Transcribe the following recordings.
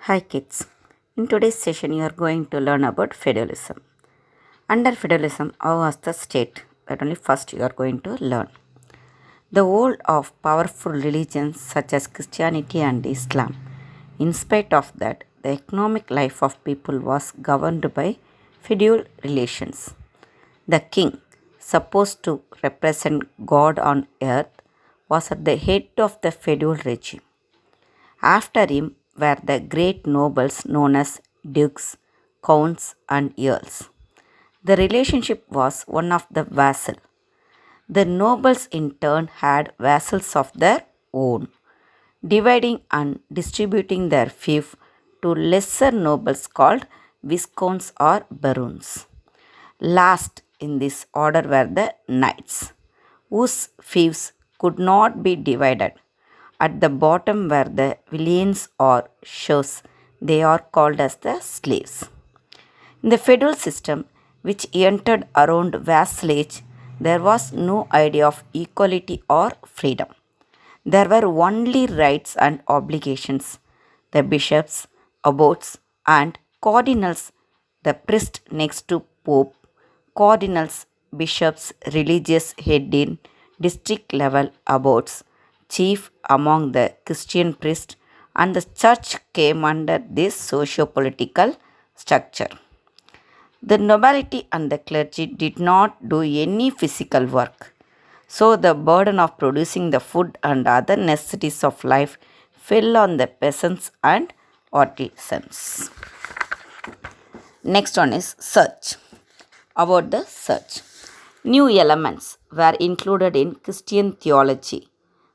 Hi kids. In today's session you are going to learn about feudalism. Under feudalism, how was the state? That only first you are going to learn. The hold of powerful religions such as Christianity and Islam. In spite of that, the economic life of people was governed by feudal relations. The king, supposed to represent God on earth, was at the head of the feudal regime. After him were the great nobles known as dukes, counts, and earls. The relationship was one of the vassal. The nobles in turn had vassals of their own, dividing and distributing their fief to lesser nobles called viscounts or barons. Last in this order were the knights, whose fiefs could not be divided. At the bottom were the villains or shows. They are called as the slaves. In the feudal system, which entered around vassalage, there was no idea of equality or freedom. There were only rights and obligations. The bishops, abbots, and cardinals, the priest next to pope, cardinals, bishops, religious head in district level abbots, chief among the Christian priests, and the church came under this socio-political structure. The nobility and the clergy did not do any physical work, so the burden of producing the food and other necessities of life fell on the peasants and artisans. Next one is search. About the search. New elements were included in Christian theology,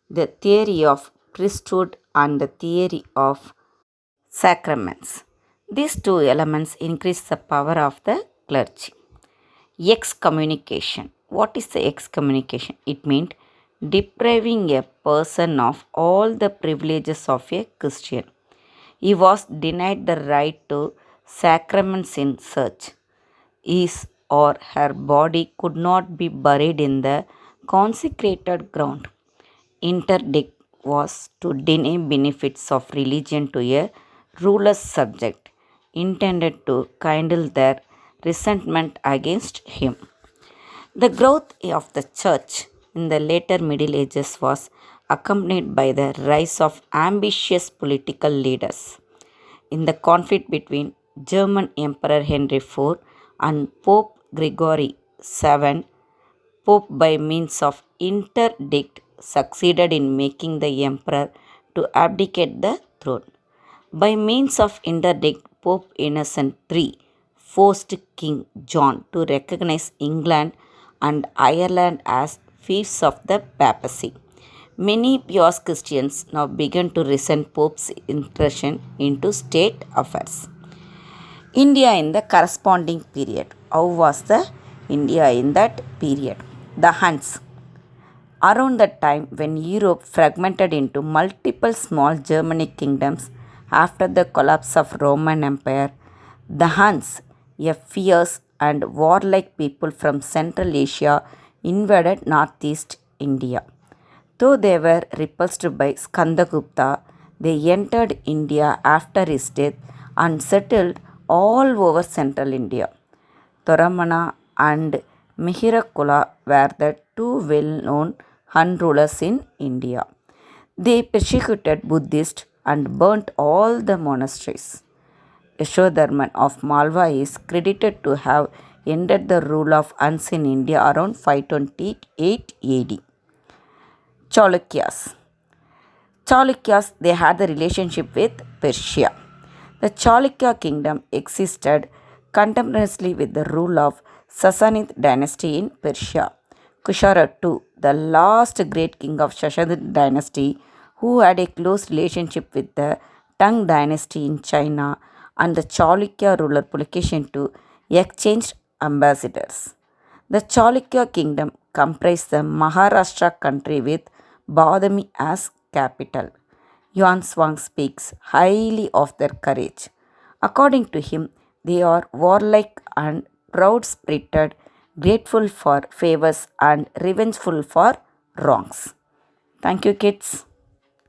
the theory of priesthood and the theory of sacraments. These two elements increase the power of the clergy. Excommunication. What is the excommunication? It means depriving a person of all the privileges of a Christian. He was denied the right to sacraments in church. His or her body could not be buried in the consecrated ground. Interdict was to deny benefits of religion to a ruler's subject, intended to kindle their resentment against him. The growth of the church in the later Middle Ages was accompanied by the rise of ambitious political leaders. In the conflict between German Emperor Henry IV and Pope Gregory VII, Pope by means of interdict succeeded in making the emperor to abdicate the throne. By means of interdict, Pope Innocent III forced King John to recognize England and Ireland as fiefs of the papacy. Many pious Christians now began to resent Pope's intrusion into state affairs. India in the corresponding period. How was the India in that period? The Huns. Around the time when Europe fragmented into multiple small Germanic kingdoms after the collapse of Roman Empire, the Huns, a fierce and warlike people from Central Asia, invaded northeast India. Though they were repulsed by Skandagupta, they entered India after his death and settled all over central India. Toramana and Mihirakula were the two well-known Hun rulers in India. They persecuted Buddhists and burnt all the monasteries. Yashodharman of Malwa is credited to have ended the rule of Huns in India around 528 AD. Chalukyas. Chalukyas, they had the relationship with Persia. The Chalukya kingdom existed contemporaneously with the rule of Sassanid dynasty in Persia. Kushara II, the last great king of Sassanid dynasty, who had a close relationship with the Tang dynasty in China, and the Chalukya ruler Pulakeshin II exchanged ambassadors. The Chalukya kingdom comprised the Maharashtra country with Badami as capital. Yuan Swang speaks highly of their courage. According to him, they are warlike and proud-spirited, grateful for favors and revengeful for wrongs. Thank you, kids.